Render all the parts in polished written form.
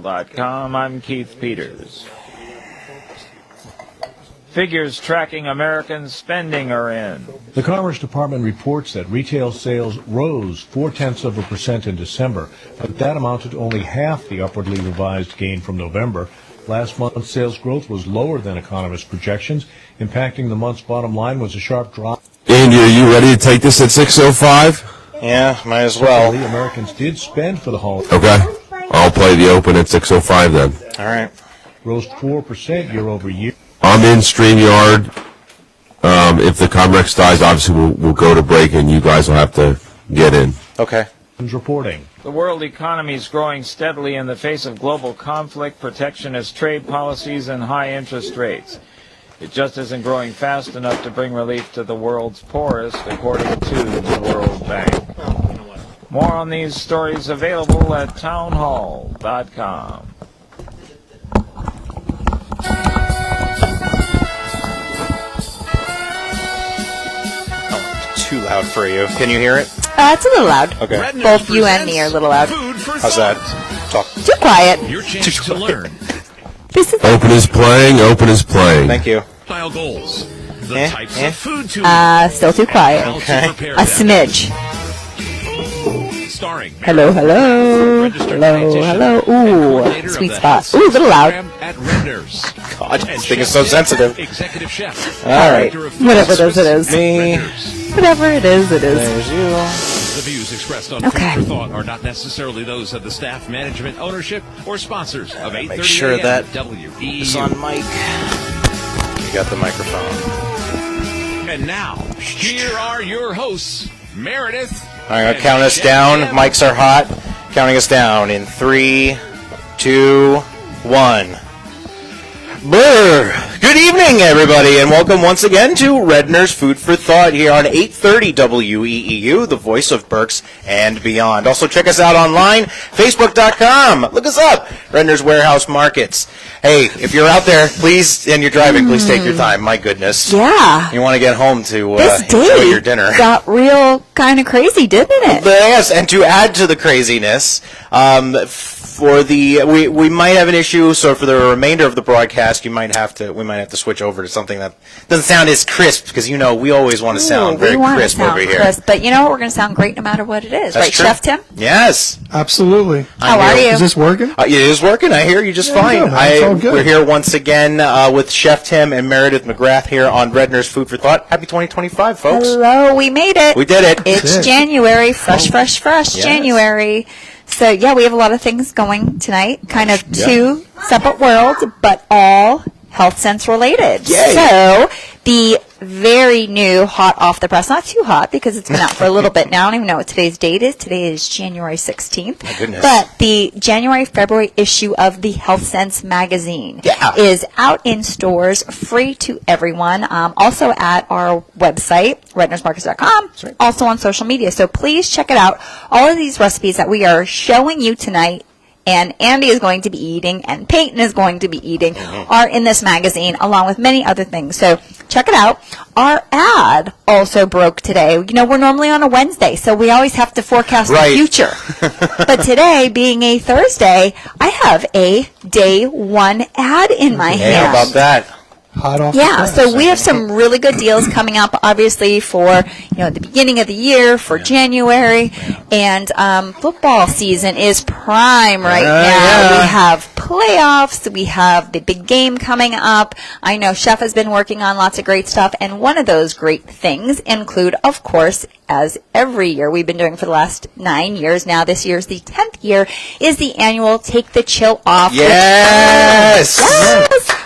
townhall.com. I'm Keith Peters. Figures tracking American spending are in. The Commerce Department reports that retail sales rose 0.4% in December, but that amounted to only half the upwardly revised gain from November. Last month's sales growth was lower than economists' projections. Impacting the month's bottom line was a sharp drop. Andy, are you ready to take this at 6:05? Yeah, might as well. Certainly, Americans did spend for the holiday. Okay. I'll play the open at 6:05 then. All right. Rose 4% year over year. I'm in StreamYard. If the Comrex dies, obviously we'll go to break, and you guys will have to get in. Okay. Reporting. The world economy is growing steadily in the face of global conflict, protectionist trade policies, and high interest rates. It just isn't growing fast enough to bring relief to the world's poorest, according to the World Bank. More on these stories available at townhall.com. Too loud for you. Can you hear it? It's a little loud. Okay. Both you and me are a little loud. How's that? Talk. Too quiet. Your chance to learn. This is Open is playing. Open is playing. Thank you. Style goals. The types of food to still too quiet. Okay. A smidge. Starring Hello. Ooh, sweet spot. Ooh, a little loud. At Redner's. God, this thing is so sensitive. Executive Chef. All right. Whatever it is, it is. Me. Whatever it is, it is. There's you. The views expressed on Okay. Food for Thought are not necessarily those of the staff, management, ownership, or sponsors of 830 Make sure AM that WEEU. it's on mic. You got the microphone. And now, here are your hosts, Meredith. I'm going to count us down. Mics are hot. Counting us down in 3, 2, 1. Brr. Good evening, everybody, and welcome once again to Redner's Food for Thought here on 830 WEEU, the voice of Berks and beyond. Also, check us out online, Facebook.com. Look us up, Redner's Warehouse Markets. Hey, if you're out there, please, and you're driving, please take your time. My goodness. Yeah. You want to get home to This enjoy day your dinner. got real kind of crazy, didn't it? Yes, and to add to the craziness, we might have an issue. So for the remainder of the broadcast, we might have to switch over to something that doesn't sound as crisp, because we always want to sound very crisp over here. Crisp, but you know what? We're going to sound great no matter what it is, That's right, true. Chef Tim? Yes, Absolutely. How are you? Is this working? it is working. I hear you just fine. good, man. It's all good. We're here once again with Chef Tim and Meredith McGrath here on Redner's Food for Thought. Happy 2025, folks. Hello, we made it. We did it. It's January, fresh Yes. January. So, yeah, we have a lot of things going tonight, kind of two separate worlds, but all health sense related. Yay. So, the very new, hot off the press, not too hot because it's been out for a little bit now. I don't even know what today's date is. Today is January 16th. My goodness. But the January-February issue of the Health Sense magazine is out in stores, free to everyone. Also at our website, rednersmarkets.com, also on social media. So please check it out. All of these recipes that we are showing you tonight, and Andy is going to be eating, and Peyton is going to be eating, are in this magazine, along with many other things. So check it out. Our ad also broke today. We're normally on a Wednesday, so we always have to forecast the future. But today, being a Thursday, I have a day one ad in my hand. How about that? Hot off the press. So we have some really good deals coming up, obviously, for the beginning of the year, for January, and football season is prime right now. Yeah. We have playoffs, we have the big game coming up. I know Chef has been working on lots of great stuff, and one of those great things include, of course, as every year we've been doing for the last 9 years now, this year's the 10th year, is the annual Take the Chill Off. Yes.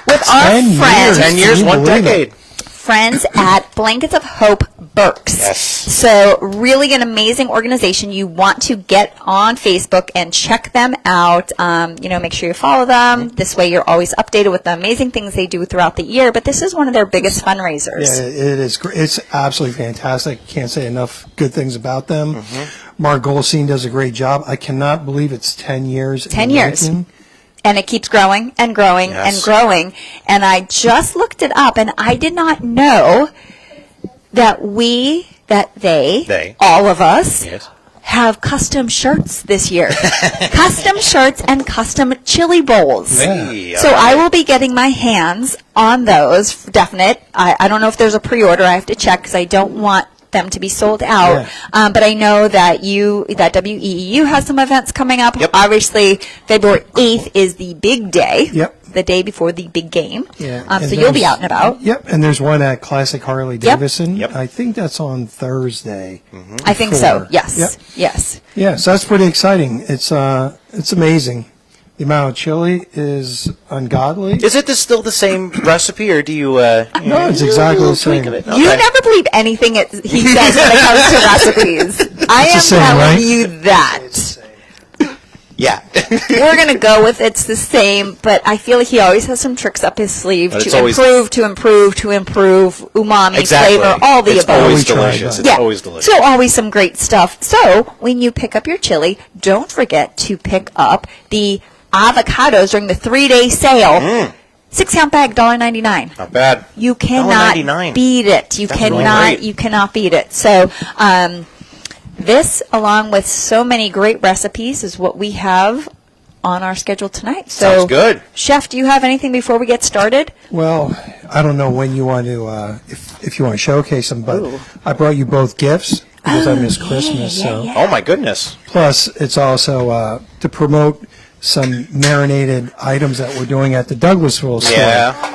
With our friends. 10 years, 1 decade. Friends at Blankets of Hope Berks. Yes. So really an amazing organization. You want to get on Facebook and check them out. Make sure you follow them. This way you're always updated with the amazing things they do throughout the year. But this is one of their biggest fundraisers. Yeah, it is. It's absolutely fantastic. Can't say enough good things about them. Mark Goldstein does a great job. I cannot believe it's 10 years. 10 years. And it keeps growing and growing and growing. And I just looked it up, and I did not know that they, all of us, have custom shirts this year. Custom shirts and custom chili bowls. Hey, So I will be getting my hands on those, for definite. I don't know if there's a pre-order. I have to check because I don't want them to be sold out. But I know that WEEU has some events coming up. Yep. Obviously, February 8th is the big day. Yep. The day before the big game. Yeah. So you'll be out and about. Yep, and there's one at Classic Harley Davidson. Yep. I think that's on Thursday. I think so. Yes. Yep. Yes. Yeah, so that's pretty exciting. It's amazing. The amount of chili is ungodly. Is it still the same recipe, or do you? No, it's exactly the tweak same. of it? You Okay. never believe anything he says when it comes to recipes. I am the same, telling right? you that. Yeah. We're going to go with it's the same, but I feel like he always has some tricks up his sleeve But it's to always- improve, umami, Exactly. flavor, all the it's above. always We try, delicious. but- It's always delicious. So always some great stuff. So when you pick up your chili, don't forget to pick up the avocados during the 3-day sale. 6-count bag, $1.99. Not bad. You cannot $1.99. beat it. You That's really cannot. great. You cannot beat it. So this, along with so many great recipes, is what we have on our schedule tonight. So, Sounds good. Chef, do you have anything before we get started? Well, I don't know when you want to, if you want to showcase them, but Ooh. I brought you both gifts because I miss yeah, Christmas. yeah, so yeah. Oh my goodness. plus, it's also to promote some marinated items that we're doing at the Douglasville store. Yeah.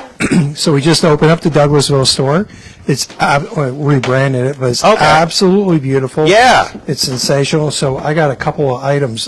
So we just opened up the Douglasville store. It's rebranded it, but it's Okay. absolutely beautiful. Yeah. It's sensational. So I got a couple of items,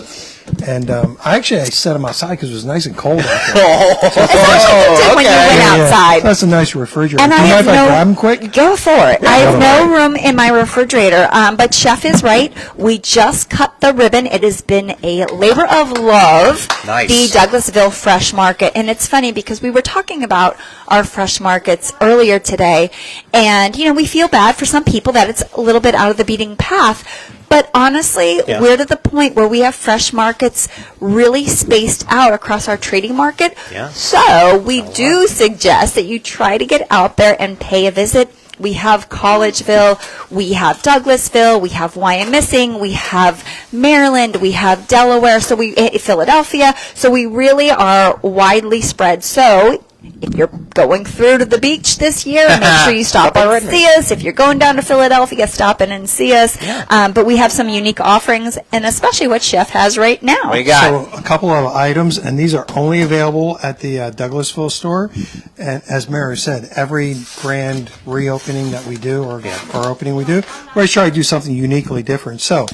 and I set them outside because it was nice and cold out there. It's what you did when you went Yeah, outside. that's a nice refrigerator. And Do I you have mind if I grab them no. quick? Go for it. I have go no room in my refrigerator. But Chef is right. We just cut the ribbon. It has been a labor of love. Nice. The Douglasville Fresh Market, and it's funny because we were talking about our fresh markets earlier today, and we feel bad for some people that it's a little bit out of the beaten path. But honestly, Yeah. we're to the point where we have fresh markets really spaced out across our trading market. Yeah. So we do suggest that you try to get out there and pay a visit. We have Collegeville, we have Douglasville, we have Wyomissing, we have Maryland, we have Delaware, Philadelphia. So we really are widely spread. So if you're going through to the beach this year, make sure you stop in and see us. If you're going down to Philadelphia, stop in and see us. But we have some unique offerings, and especially what Chef has right now. We got. So a couple of items, and these are only available at the Douglasville store. And as Mary said, every grand reopening that we do, or opening we do, we always try to do something uniquely different. So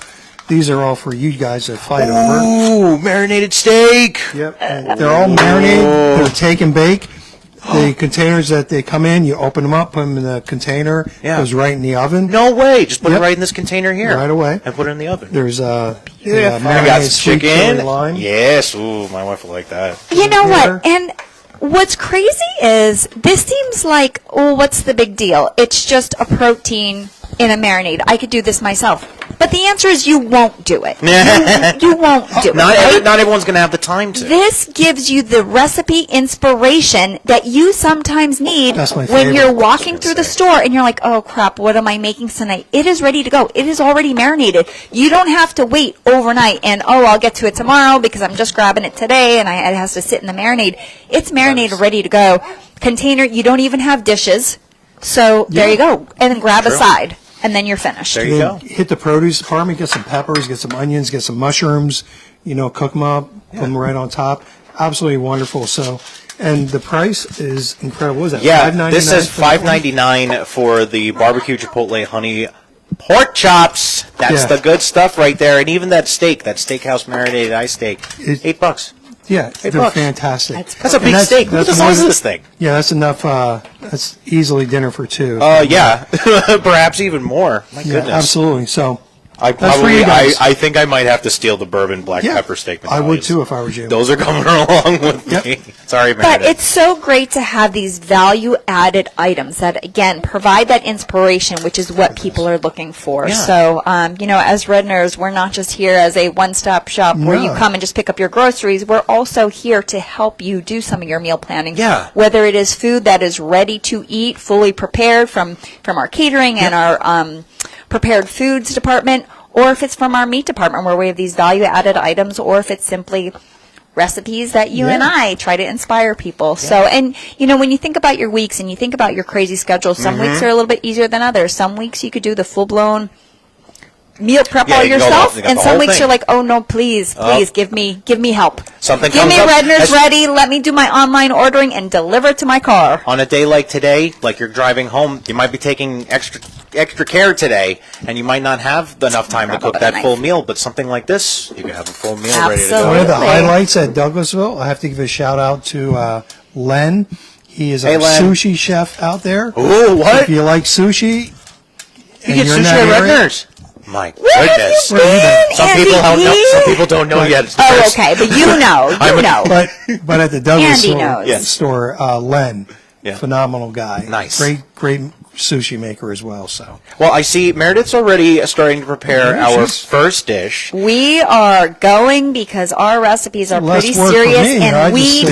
these are all for you guys that fight over. Ooh, marinated steak. Yep, and they're all marinated. They're take and bake. The containers that they come in, you open them up, put them in the container. Yeah. Goes right in the oven. No way. Just put Yep. it right in this container here. Right away. And put it in the oven. There's I got marinated sweet chili chicken. lime. Yes. Ooh, my wife will like that. You know There. what? And what's crazy is this seems like, what's the big deal? It's just a protein in a marinade. I could do this myself. But the answer is you won't do it. You won't do it. Right? Not everyone's going to have the time to. This gives you the recipe inspiration that you sometimes need That's my when favorite. you're walking through the store and you're like, oh crap, what am I making tonight? It is ready to go. It is already marinated. You don't have to wait overnight and, I'll get to it tomorrow because I'm just grabbing it today and it has to sit in the marinade. It's marinated, ready to go. Container, you don't even have dishes. So there you go. And then grab a side. And then you're finished. There you Then go. hit the produce department, get some peppers, get some onions, get some mushrooms, cook them up, put them right on top. Absolutely wonderful. So, and the price is incredible. What is that? Yeah, $5.99 this says for that one? $5.99 for the barbecue chipotle honey pork chops. That's Yeah. the good stuff right there. And even that steakhouse marinated ice steak, $8. Yeah, they're $8. fantastic. That's a big And steak. Look at the more size of than- this thing. Yeah, that's enough. That's easily dinner for two. Yeah, perhaps even more. My Yeah, goodness. absolutely. So, I That's for probably, you guys. I think I might have to steal the bourbon black yeah, pepper steak. I would medallions. too if I were you. Those are coming along with Yep. me. Sorry, But Meredith. it's so great to have these value-added items that, again, provide that inspiration, which is what people are looking for. Yeah. So, as Redners, we're not just here as a one-stop shop where you No. come and just pick up your groceries. We're also here to help you do some of your meal planning. Yeah. Whether it is food that is ready to eat, fully prepared from our catering and our prepared foods department, or if it's from our meat department where we have these value-added items, or if it's simply recipes that you and I try to inspire people. So, and when you think about your weeks and you think about your crazy schedule, some weeks are a little bit easier than others. Some weeks you could do the full-blown meal prep all yourself, and some weeks you're like, oh no, please give me help. Something give comes me up Redner's ready. Let me do my online ordering and deliver it to my car. On a day like today, like you're driving home, you might be taking extra care today, and you might not have enough time to cook that full meal. But something like this, you can have a full meal ready to go. One of the highlights at Douglasville, I have to give a shout out to Len. He is a sushi chef out there. Ooh, what? If you like sushi, you get sushi at Redner's. My goodness. Some people don't know yet. Oh, okay, but you know. But at the Douglasville store, Len, phenomenal guy. Nice. Great sushi maker as well. So. Well, I see Meredith's already starting to prepare our first dish. We are going because our recipes are pretty serious, and we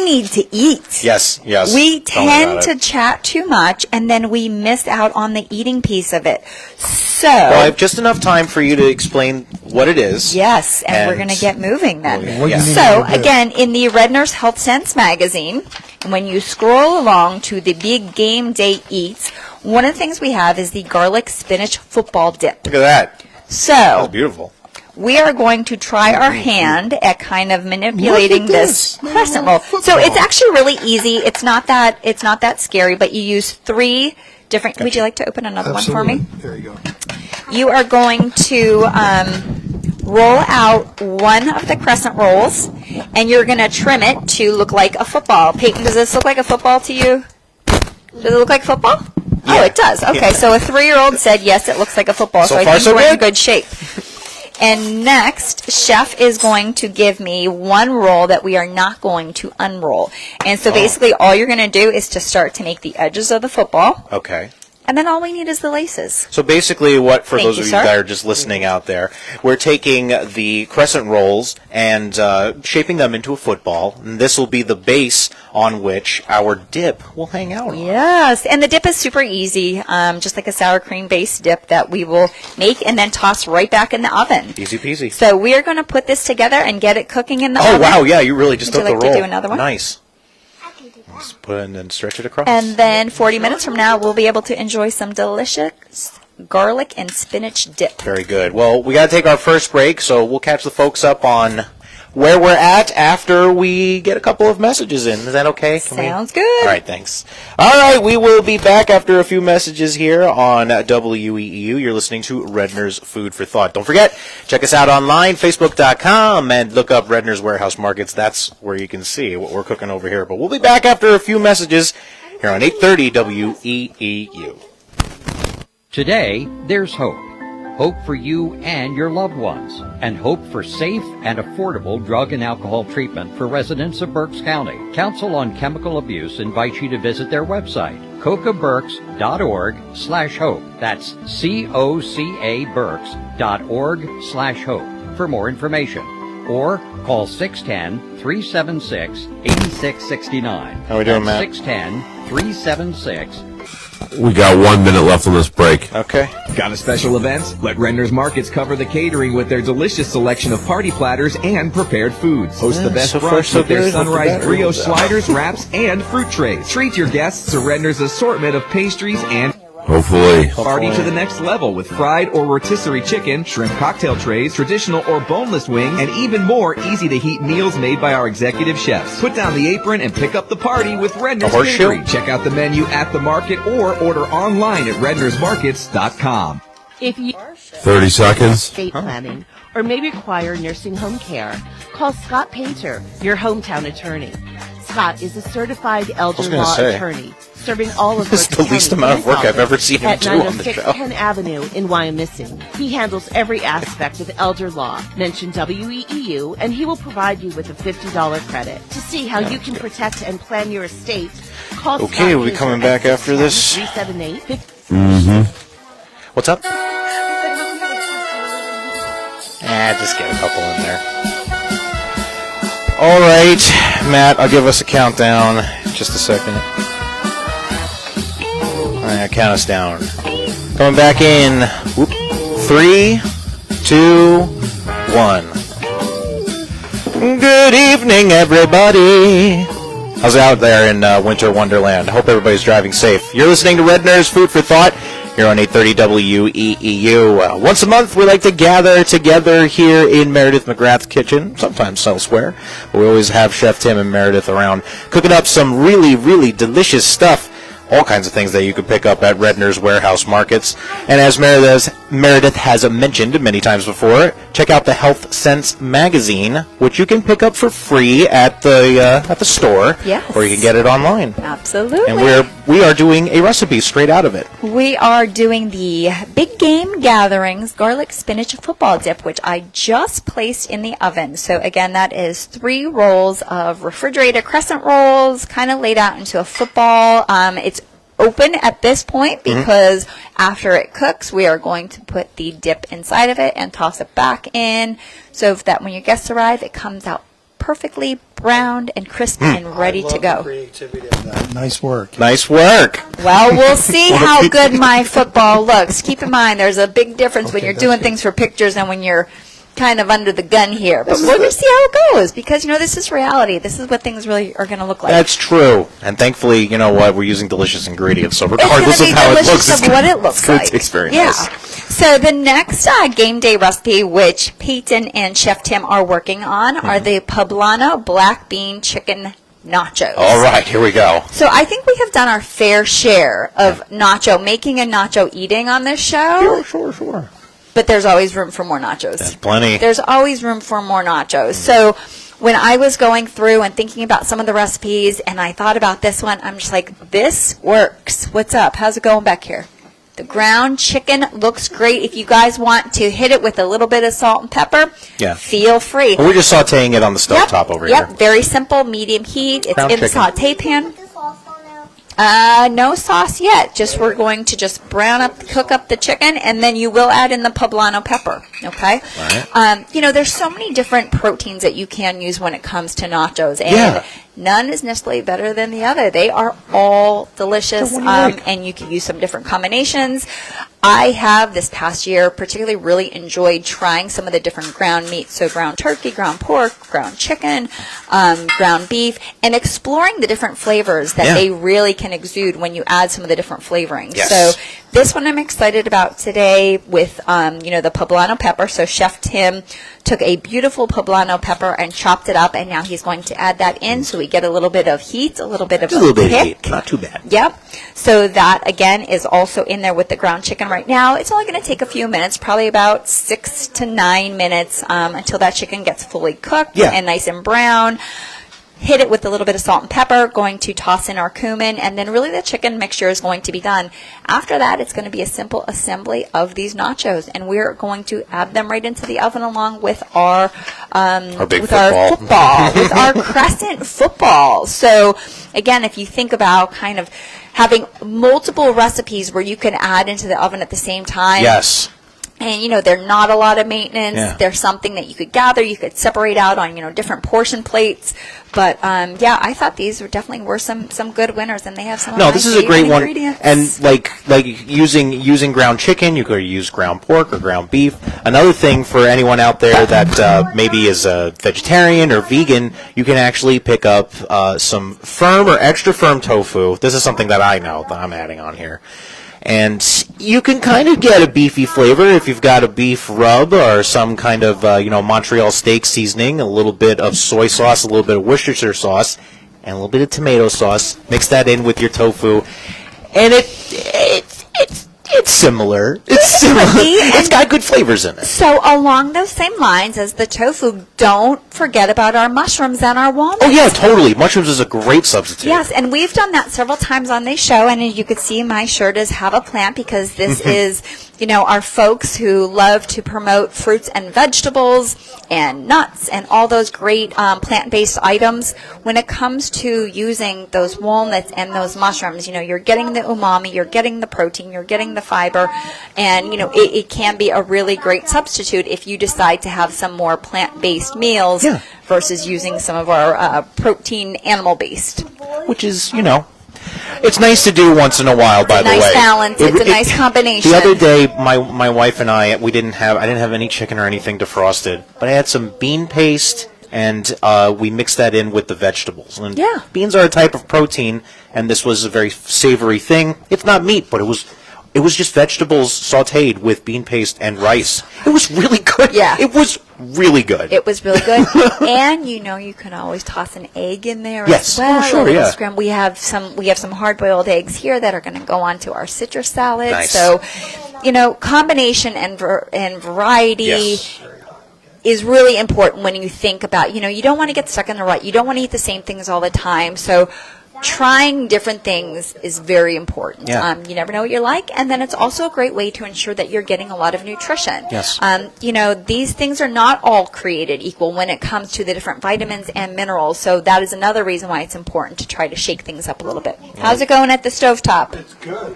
need to eat. Yes. We tend to chat too much, and then we miss out on the eating piece of it. So, well, I have just enough time for you to explain what it is. Yes, and we're going to get moving then. So, again, in the Redner's Health Sense magazine, when you scroll along to the Big Game Day Eats, one of the things we have is the garlic spinach football dip. Look at that. So, that's beautiful. We are going to try our hand at kind of manipulating this crescent roll. So it's actually really easy. It's not that scary, but you use 3 different. Would you like to open another one for me? There you go. You are going to roll out one of the crescent rolls, and you're going to trim it to look like a football. Peyton, does this look like a football to you? Does it look like football? Yeah. Oh, it does. Okay, so a 3-year-old said, yes, it looks like a football. So I think we're in good shape. And next, Chef is going to give me one roll that we are not going to unroll. And so basically all you're going to do is to start to make the edges of the football. Okay. And then all we need is the laces. So basically for those of you that are just listening out there, we're taking the crescent rolls and shaping them into a football. And this will be the base on which our dip will hang out on. Yes, and the dip is super easy, just like a sour cream based dip that we will make and then toss right back in the oven. Easy peasy. So we are going to put this together and get it cooking in the oven. Oh, wow, yeah, you really just took the roll. Would you like to do another one? Nice. Let's put it and then stretch it across. And then 40 minutes from now, we'll be able to enjoy some delicious garlic and spinach dip. Very good. Well, we got to take our first break, so we'll catch the folks up on where we're at after we get a couple of messages in. Is that okay? Sounds good. All right, thanks. All right, we will be back after a few messages here on WEEU. You're listening to Redner's Food for Thought. Don't forget, check us out online, facebook.com, and look up Redner's Warehouse Markets. That's where you can see what we're cooking over here. But we'll be back after a few messages here on 830 WEEU. Today, there's hope. Hope for you and your loved ones, and hope for safe and affordable drug and alcohol treatment for residents of Berks County. Council on Chemical Abuse invites you to visit their website, cocaberks.org/hope. That's cocaberks.org/hope for more information. Or call 610-376-8669. How are we doing, Matt? 610-376. We got 1 minute left on this break. Okay. Got a special event? Let Redner's Markets cover the catering with their delicious selection of party platters and prepared foods. Host the best brunch with their sunrise brioche sliders, wraps, and fruit trays. Treat your guests to Redner's assortment of pastries and Hopefully. Party to the next level with fried or rotisserie chicken, shrimp cocktail trays, traditional or boneless wings, and even more easy-to-heat meals made by our executive chefs. Put down the apron and pick up the party with Redner's Catering. Check out the menu at the market or order online at rednersmarkets.com. If you 30 seconds. Estate planning or may require nursing home care, call Scott Painter, your hometown attorney. Scott is a certified elder law attorney, serving all of This is the least amount of work I've ever seen him do on the show. At 906 Penn Avenue in Wyomissing. He handles every aspect of elder law. Mention WEEU, and he will provide you with a $50 credit. To see how you can protect and plan your estate, call Scott Okay, we'll be coming back after this. 378-50. What's up? Just get a couple in there. All right, Matt, I'll give us a countdown. Just a second. All right, count us down. Coming back in 3, 2, 1. Good evening, everybody. How's it out there in Winter Wonderland? Hope everybody's driving safe. You're listening to Redner's Food for Thought here on 830 WEEU. Once a month, we like to gather together here in Meredith McGrath's kitchen, sometimes elsewhere. But we always have Chef Tim and Meredith around cooking up some really, really delicious stuff. All kinds of things that you could pick up at Redner's warehouse markets. And as Meredith has mentioned many times before, check out the Health Sense magazine, which you can pick up for free at the store, yes, or you can get it online. Absolutely. And we are doing a recipe straight out of it. We are doing the Big Game Gatherings garlic spinach football dip, which I just placed in the oven. So again, that is 3 rolls of refrigerated crescent rolls, kind of laid out into a football. It's open at this point because after it cooks, we are going to put the dip inside of it and toss it back in so that when your guests arrive, it comes out perfectly browned and crisp and ready to go. Creativity of that. Nice work. Nice work. Well, we'll see how good my football looks. Keep in mind, there's a big difference when you're doing things for pictures and when you're kind of under the gun here. But we're going to see how it goes because, this is reality. This is what things really are going to look like. That's true. And thankfully, you know what? We're using delicious ingredients, so regardless of how it looks, it's what it looks like. It's very yeah. nice. So the next game day recipe, which Peyton and Chef Tim are working on, are the poblano black bean chicken nachos. All right, here we go. So I think we have done our fair share of making and nacho eating on this show. Sure. But there's always room for more nachos. There's plenty. There's always room for more nachos. So when I was going through and thinking about some of the recipes and I thought about this one, I'm just like, this works. What's up? How's it going back here? The ground chicken looks great. If you guys want to hit it with a little bit of salt and pepper, feel free. Well, we're just sauteing it on the stove top over here. Yep, very simple, medium heat. It's Ground in the chicken. saute pan. No sauce yet. We're going to just cook up the chicken, and then you will add in the poblano pepper. Okay. Right. There's so many different proteins that you can use when it comes to nachos, and none is necessarily better than the other. They are all delicious, and you can use some different combinations. I have this past year particularly really enjoyed trying some of the different ground meats, so ground turkey, ground pork, ground chicken, ground beef, and exploring the different flavors that they really can exude when you add some of the different flavorings. Yes. So this one I'm excited about today with, the poblano pepper. So Chef Tim took a beautiful poblano pepper and chopped it up, and now he's going to add that in so we get a little bit of heat, a little bit of kick. Not too bad. Yep. So that, again, is also in there with the ground chicken right now. It's only going to take a few minutes, probably about 6 to 9 minutes until that chicken gets fully cooked and nice and brown. Hit it with a little bit of salt and pepper, going to toss in our cumin, and then really the chicken mixture is going to be done. After that, it's going to be a simple assembly of these nachos, and we're going to add them right into the oven along with our football, with our crescent football. So again, if you think about kind of having multiple recipes where you can add into the oven at the same time. Yes. And, they're not a lot of maintenance. Yeah. They're something that you could gather. You could separate out on, different portion plates. But, I thought these definitely were some good winners, and they have some this is a great one. Ingredients. And like using ground chicken, you could use ground pork or ground beef. Another thing for anyone out there that maybe is a vegetarian or vegan, you can actually pick up some firm or extra firm tofu. This is something that I know that I'm adding on here. And you can kind of get a beefy flavor if you've got a beef rub or some kind of, Montreal steak seasoning, a little bit of soy sauce, a little bit of Worcestershire sauce, and a little bit of tomato sauce. Mix that in with your tofu. And it's similar. It's got good flavors in it. So along those same lines as the tofu, don't forget about our mushrooms and our walnuts. Oh, yeah, totally. Mushrooms is a great substitute. Yes, and we've done that several times on this show, and as you can see, my shirt is Have a Plant, because this is, our folks who love to promote fruits and vegetables and nuts and all those great plant-based items. When it comes to using those walnuts and those mushrooms, you're getting the umami, you're getting the protein, you're getting the fiber, and, it can be a really great substitute if you decide to have some more plant-based meals versus using some of our protein animal-based. Which is, It's nice to do once in a while, by the way. Nice balance. It's a nice combination. The other day, my wife and I, I didn't have any chicken or anything defrosted, but I had some bean paste, and we mixed that in with the vegetables. And Yeah. beans are a type of protein, and this was a very savory thing. It's not meat, but it was just vegetables sautéed with bean paste and rice. It was really good. Yeah. It was really good. It was really good. And you can always toss an egg in there Yes. as well. Oh, sure, a little yeah. scram- We have some hard-boiled eggs here that are going to go onto our citrus salad. Nice. So, combination and variety Yes. is really important when you think about, you don't want to get stuck in the rut. You don't want to eat the same things all the time. So trying different things is very important. Yeah. You never know what you like, and then it's also a great way to ensure that you're getting a lot of nutrition. Yes. These things are not all created equal when it comes to the different vitamins and minerals, so that is another reason why it's important to try to shake things up a little bit. How's it going at the stovetop? It's good.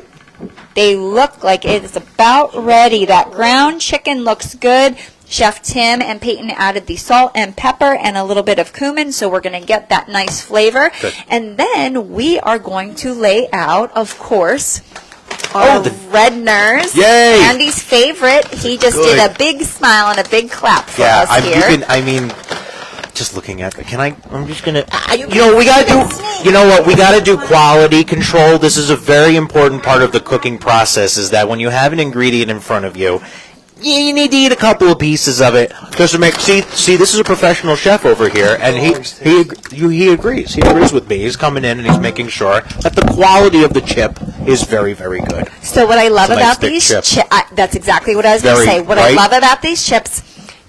They look like it is about ready. That ground chicken looks good. Chef Tim and Peyton added the salt and pepper and a little bit of cumin, so we're going to get that nice flavor. Good. And then we are going to lay out, of course, our Redners. Yay! Andy's favorite. He just Good. did a big smile and a big clap for Yeah, us here. just looking at it, I'm just gonna, we gotta do, you know what, we gotta do quality control. This is a very important part of the cooking process, is that when you have an ingredient in front of you, you need to eat a couple of pieces of it just to make, see, this is a professional chef over here, and he agrees. He agrees with me. He's coming in and he's making sure that the quality of the chip is very, very good. So what I love It's a nice about thick these chip. that's exactly what I was going to Very, say. What right? I love about these chips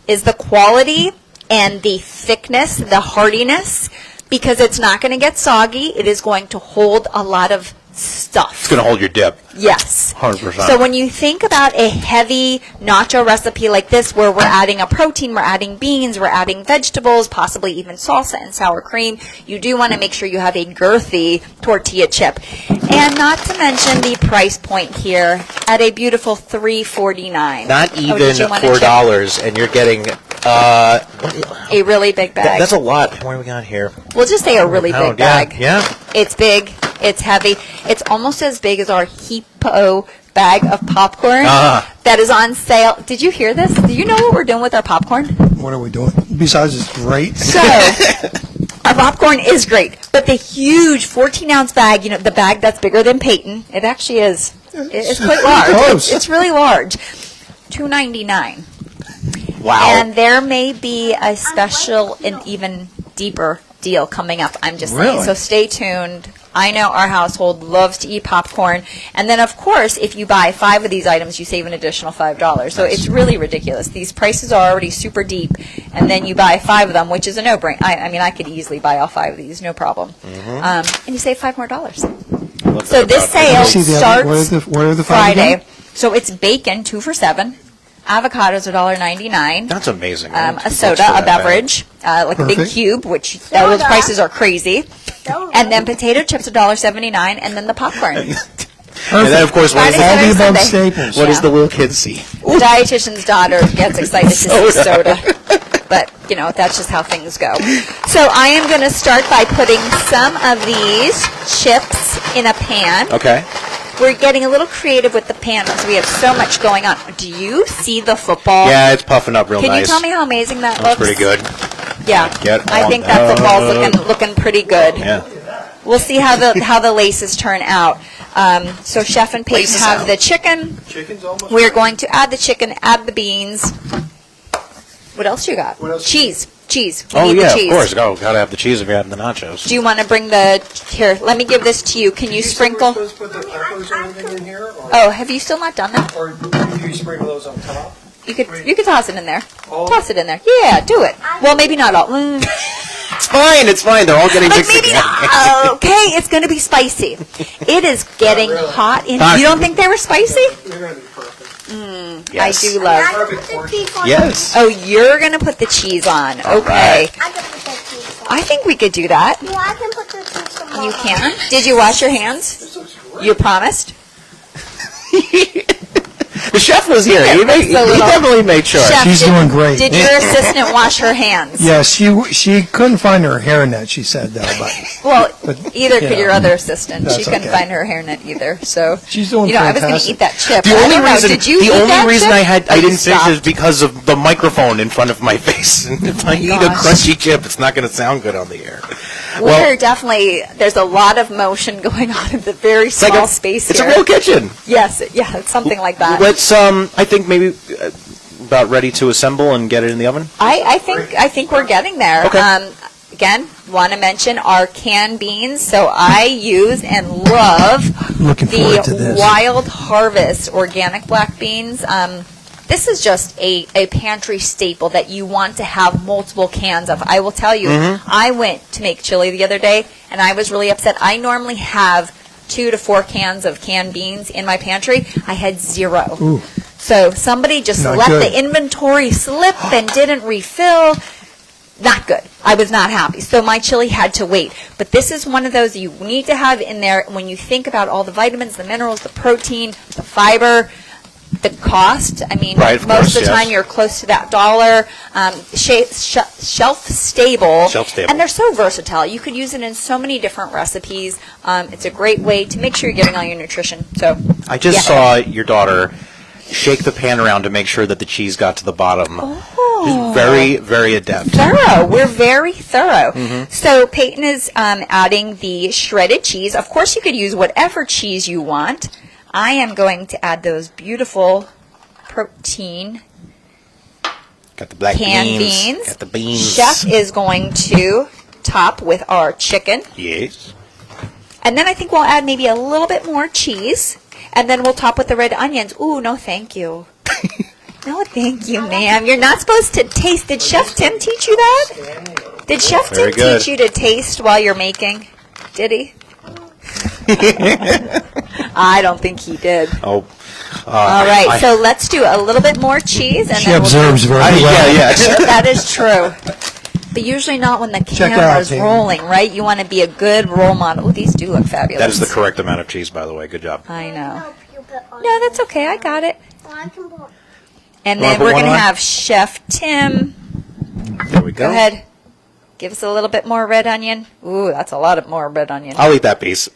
is the quality and the thickness, the hardiness, because it's not going to get soggy. It is going to hold a lot of stuff. It's going to hold your dip. Yes. 100%. So when you think about a heavy nacho recipe like this, where we're adding a protein, we're adding beans, we're adding vegetables, possibly even salsa and sour cream, you do want to make sure you have a girthy tortilla chip. And not to mention the price point here at a beautiful $3.49. Not even did you want a chip? $4, and you're getting A really big bag. that's a lot. What do we got here? We'll just say a really big bag. Yeah. It's big. It's heavy. It's almost as big as our Hippo bag of popcorn that is on sale. Did you hear this? Do you know what we're doing with our popcorn? What are we doing? Besides, it's great. So, our popcorn is great, but the huge 14-ounce bag, the bag that's bigger than Peyton, it actually is. It's quite large. Close. It's really large. $2.99. Wow. And there may be a special and even deeper deal coming up. I'm just saying. Really? So stay tuned. I know our household loves to eat popcorn. And then, of course, if you buy 5 of these items, you save an additional $5. So it's really ridiculous. These prices are already super deep. And then you buy 5 of them, which is a no-brainer. I mean, I could easily buy all 5 of these, no problem. And you save $5 more. So this sale See the starts other, what are the 5 Friday. again? So it's bacon, 2 for $7. Avocados are $1.99. That's amazing. A soda, a beverage, like a big Perfect. cube, which those prices are crazy. And then potato chips $1.79, and then the popcorn. And then, of course, Friday, All the Saturday, above Sunday. staples. what does the little kid see? The dietitian's daughter gets excited to see soda. But, that's just how things go. So I am going to start by putting some of these chips in a pan. Okay. We're getting a little creative with the pan because we have so much going on. Do you see the football? Yeah, it's puffing up real Can nice. you tell me how amazing that That's looks? pretty good. Yeah, Get I on think that football's looking pretty good. Yeah. We'll see how the laces turn out. So Chef and Peyton Laces have out. the chicken. Chicken's almost We're going to add the chicken, add the beans. What else you got? What else? Cheese. We Oh, need yeah, the cheese. of course. Gotta have the cheese if you're having the nachos. Do you want to bring here, let me give this to you. Can you sprinkle? We're supposed to put the peppers and everything in here? Or, Oh, have you still not done that? or do you sprinkle those on top? You could toss it in there. All- Toss it in there. Yeah, do it. Well, maybe not all. It's fine. They're all getting But mixed maybe together. not. Okay, it's going to be spicy. It is getting hot in. You don't think they were spicy? They're going to be perfect. Yes. I do love. Perfect portion. Yes. Oh, you're going to put the cheese on. Okay. right. I can put the cheese on. I think we could do that. Yeah, I can put the cheese on. You can? Did you wash your hands? This looks great. You promised? The chef was here. He definitely made sure. Chef, She's doing great. Did your assistant wash her hands? Yes, she couldn't find her hairnet, she said, though. But Either could your other assistant. That's She couldn't okay. find her hairnet either. So She's doing I was going to fantastic. eat that chip. The I only don't know. reason, Did you eat that chip? I didn't You finish stopped. is because of the microphone in front of my face. And if I eat a gosh. crunchy chip, it's not going to sound good on the air. We're definitely, there's a lot of motion going on in the very small space It's here. a real kitchen. Yes, it's something like that. Let's, I think maybe about ready to assemble and get it in the oven. I think we're getting there. Okay. Again, want to mention our canned beans. So I use and love Looking forward to the this. Wild Harvest organic black beans. This is just a pantry staple that you want to have multiple cans of. I will tell you, I went to make chili the other day, and I was really upset. I normally have 2 to 4 cans of canned beans in my pantry. I had 0. Ooh. So somebody just Not let good. the inventory slip and didn't refill. Not good. I was not happy. So my chili had to wait. But this is one of those you need to have in there when you think about all the vitamins, the minerals, the protein, the fiber, the cost. I mean, Right, of most course, of the yes. time you're close to that $1. Shelf stable. Shelf stable. And they're so versatile. You could use it in so many different recipes. It's a great way to make sure you're getting all your nutrition. So I just saw your daughter shake the pan around to make sure that the cheese got to the bottom. She's very, very adept. Thorough. We're very thorough. So Peyton is adding the shredded cheese. Of course, you could use whatever cheese you want. I am going to add those beautiful protein Got the black canned beans. beans. Got the beans. Chef is going to top with our chicken. Yes. And then I think we'll add maybe a little bit more cheese. And then we'll top with the red onions. Ooh, no thank you. No thank you, ma'am. You're not supposed to taste. Did Chef Tim teach you that? Did Chef Very Tim good. teach you to taste while you're making? Did he? I don't think he did. Oh. All right, so let's do a little bit more cheese. And She then observes very well. Yeah. That is true. But usually not when the Check it camera out, is Peyton. rolling, right? You want to be a good role model. Oh, these do look fabulous. That is the correct amount of cheese, by the way. Good job. I know. Help you put on. No, that's okay. I got it. I can put. And You wanna then put we're one going to on? have Chef Tim. There we go. Go ahead. Give us a little bit more red onion. Ooh, that's a lot of more red onion. I'll eat that piece. Ooh,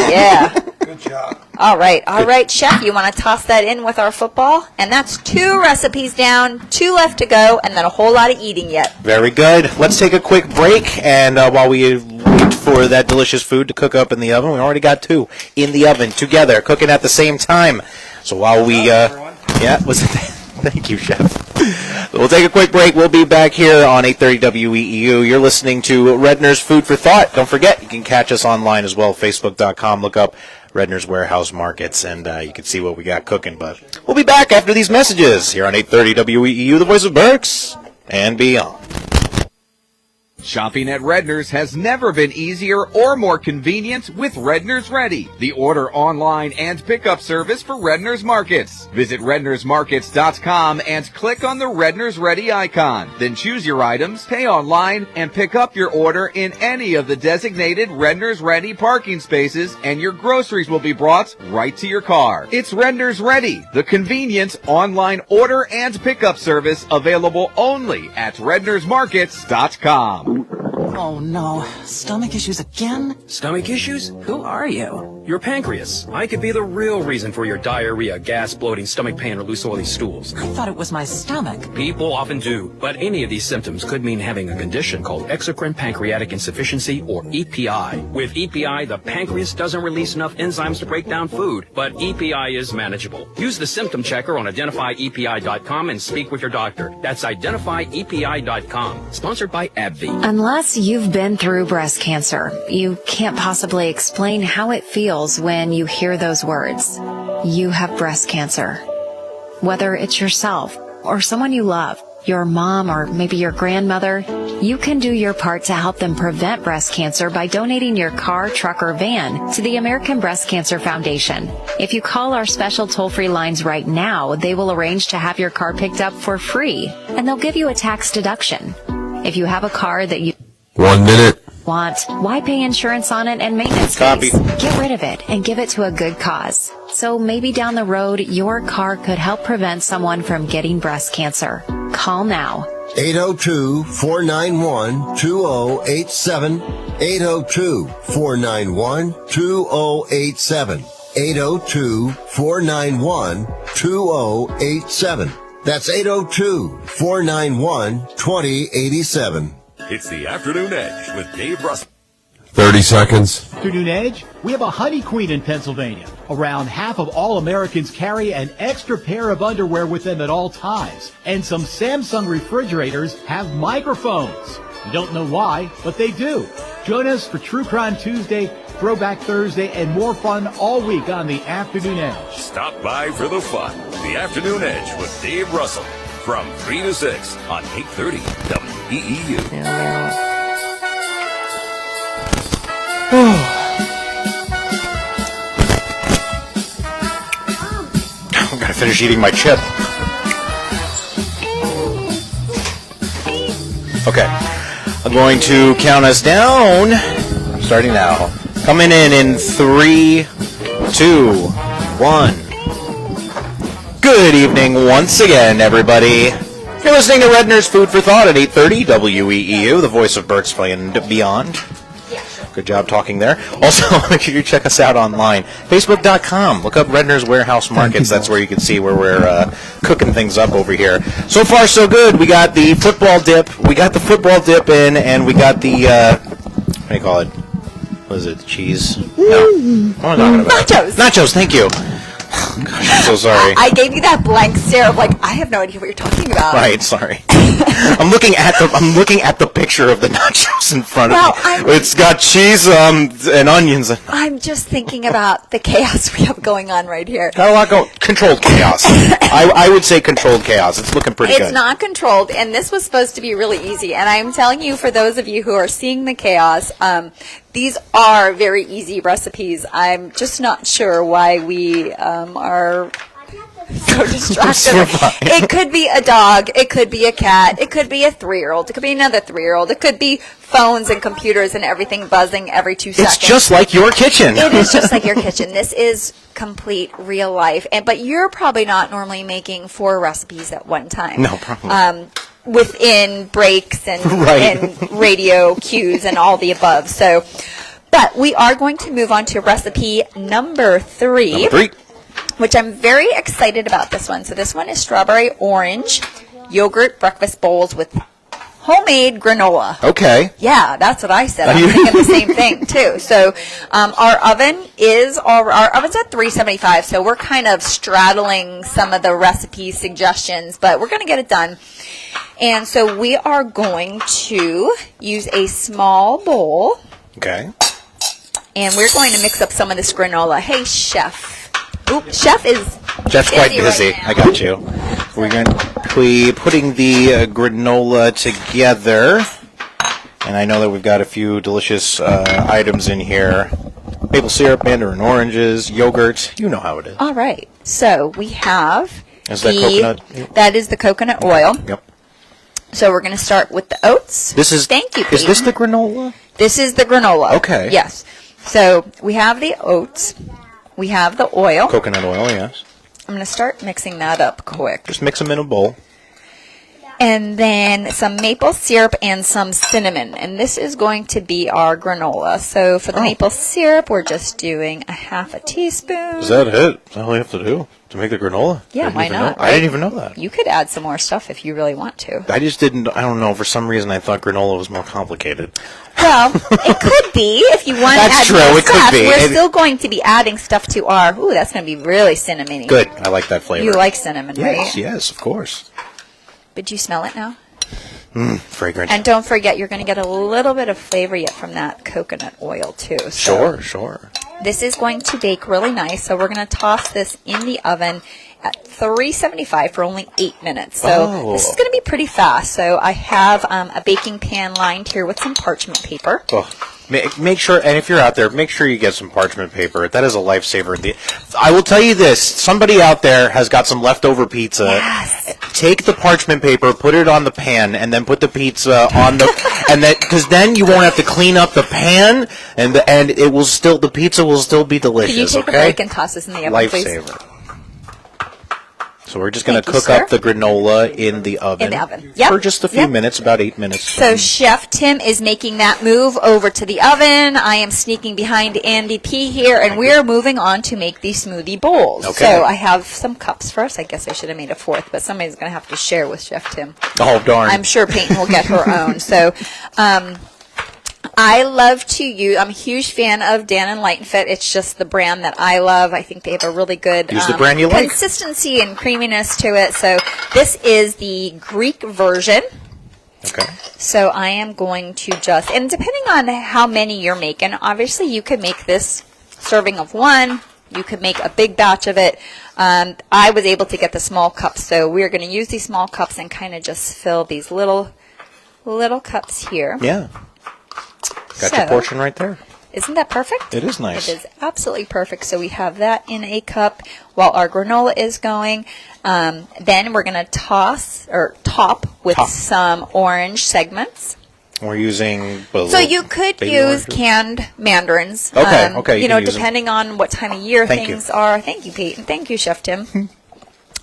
yeah. Good job. All right, Chef. You want to toss that in with our football? And that's 2 recipes down, 2 left to go, and then a whole lot of eating yet. Very good. Let's take a quick break, and while we wait for that delicious food to cook up in the oven, we already got 2 in the oven together, cooking at the same time. So while we, thank you, Chef. We'll take a quick break. We'll be back here on 830 WEEU. You're listening to Redner's Food for Thought. Don't forget, you can catch us online as well, facebook.com. Look up Redner's Warehouse Markets, and you can see what we got cooking. But we'll be back after these messages here on 830 WEEU, the voice of Berks and beyond. Shopping at Redner's has never been easier or more convenient with Redner's Ready, the order online and pickup service for Redner's Markets. Visit rednersmarkets.com and click on the Redner's Ready icon. Then choose your items, pay online, and pick up your order in any of the designated Redner's Ready parking spaces, and your groceries will be brought right to your car. It's Redner's Ready, the convenient online order and pickup service available only at rednersmarkets.com. Oh no, stomach issues again? Stomach issues? Who are you? Your pancreas. I could be the real reason for your diarrhea, gas, bloating, stomach pain, or loose oily stools. I thought it was my stomach. People often do, but any of these symptoms could mean having a condition called exocrine pancreatic insufficiency, or EPI. With EPI, the pancreas doesn't release enough enzymes to break down food, but EPI is manageable. Use the symptom checker on identifyepi.com and speak with your doctor. That's identifyepi.com. Sponsored by AbbVie. Unless you've been through breast cancer, you can't possibly explain how it feels when you hear those words. You have breast cancer. Whether it's yourself or someone you love, your mom or maybe your grandmother, you can do your part to help them prevent breast cancer by donating your car, truck, or van to the American Breast Cancer Foundation. If you call our special toll-free lines right now, they will arrange to have your car picked up for free, and they'll give you a tax deduction. If you have a car that you 1 minute. want. Why pay insurance on it and maintenance Copy. fees? Get rid of it and give it to a good cause. So maybe down the road, your car could help prevent someone from getting breast cancer. Call now. 802-491-2087. 802-491-2087. 802-491-2087. That's 802-491-2087. It's the Afternoon Edge with Dave Russell. 30 seconds. Afternoon Edge, we have a Honey Queen in Pennsylvania. Around half of all Americans carry an extra pair of underwear with them at all times. And some Samsung refrigerators have microphones. You don't know why, but they do. Join us for True Crime Tuesday, Throwback Thursday, and more fun all week on the Afternoon Edge. Stop by for the fun. The Afternoon Edge with Dave Russell from 3 to 6 on 830 WEEU. I'm gonna finish eating my chip. Okay, I'm going to count us down. Starting now. Coming in 3, 2, 1. Good evening once again, everybody. You're listening to Redner's Food for Thought at 8:30 WEEU, the voice of Berks and beyond. Good job talking there. Also, make sure you check us out online. Facebook.com. Look up Redner's Warehouse Markets. That's where you can see where we're cooking things up over here. So far, so good. We got the football dip. We got the football dip in, and we got the, what do you call it? What is it? Cheese? No. What am I talking about? Nachos. Nachos, thank you. Gosh, I'm so sorry. I gave you that blank stare of like, I have no idea what you're talking about. Right, sorry. I'm looking at the picture of the nachos in front of me. It's got cheese and onions. I'm just thinking about the chaos we have going on right here. Got a lot going. Controlled chaos. I would say controlled chaos. It's looking pretty good. It's not controlled, and this was supposed to be really easy. And I'm telling you, for those of you who are seeing the chaos, these are very easy recipes. I'm just not sure why we are so distracted. It could be a dog. It could be a cat. It could be a 3-year-old. It could be another 3-year-old. It could be phones and computers and everything buzzing every 2 seconds. It's just like your kitchen. It is just like your kitchen. This is complete real life. But you're probably not normally making 4 recipes at one time. No, probably. Within breaks and, Right. and radio cues and all the above. So, but we are going to move on to recipe number 3. Number 3. Which I'm very excited about this one. So this one is strawberry orange yogurt breakfast bowls with homemade granola. Okay. Yeah, that's what I said. I'm thinking the same thing too. So our oven's at 375. So we're kind of straddling some of the recipe suggestions, but we're going to get it done. And so we are going to use a small bowl. Okay. And we're going to mix up some of this granola. Hey, Chef. Oop, Chef's quite busy. Right now. I got you. We're going to be putting the granola together. And I know that we've got a few delicious items in here. Maple syrup, mandarin oranges, yogurt. You know how it is. All right. So we have Is that coconut? That is the coconut oil. Yep. So we're going to start with the oats. Thank you, Is this the granola? This is the granola. Okay. Yes. So we have the oats. We have the oil. Coconut oil, yes. I'm going to start mixing that up quick. Just mix them in a bowl. And then some maple syrup and some cinnamon. And this is going to be our granola. So for the maple syrup, we're just doing a half a teaspoon. Is that it? Is that all you have to do to make the granola? Yeah, why not? I didn't even know that. You could add some more stuff if you really want to. I just didn't, I don't know, for some reason I thought granola was more complicated. Well, it could be if you want to That's add true, more it could stuff. be. We're still going to be adding stuff to our, ooh, that's going to be really cinnamony. Good, I like that flavor. You like cinnamon, right? Yes, yes, of course. But do you smell it now? Fragrant. And don't forget, you're going to get a little bit of flavor yet from that coconut oil, too. So Sure. this is going to bake really nice, so we're going to toss this in the oven at 375 for only 8 minutes. So this is going to be pretty fast. So I have a baking pan lined here with some parchment paper. Oh, make sure, and if you're out there, make sure you get some parchment paper. That is a lifesaver. I will tell you this, somebody out there has got some leftover pizza. Yes. take the parchment paper, put it on the pan, and then put the pizza on the, and then, because then you won't have to clean up the pan, and it will still, the pizza will still be delicious. Can you take a break and toss this in the oven, please? Lifesaver. So we're just going to cook up the granola in the oven. In the oven, yep. For just a few minutes, about 8 minutes. So Chef Tim is making that move over to the oven. I am sneaking behind Andy P here, and we are moving on to make these smoothie bowls. Okay. So I have some cups first. I guess I should have made a fourth, but somebody's going to have to share with Chef Tim. Oh, darn. I'm sure Peyton will get her own. So I love to use, I'm a huge fan of Dan and Lightenfit. It's just the brand that I love. I think they have a really good Use the brand you like. consistency and creaminess to it. So this is the Greek version. Okay. So I am going to just, and depending on how many you're making, obviously you could make this serving of one. You could make a big batch of it. I was able to get the small cups, so we're going to use these small cups and kind of just fill these little cups here. Yeah. Got your portion right there. Isn't that perfect? It is nice. It is absolutely perfect. So we have that in a cup while our granola is going. Then we're going to top with some orange segments. We're using. So you could use canned mandarins. Okay. You know, depending on what time of year Thank things are. Thank you, Peyton. Thank you, Chef Tim.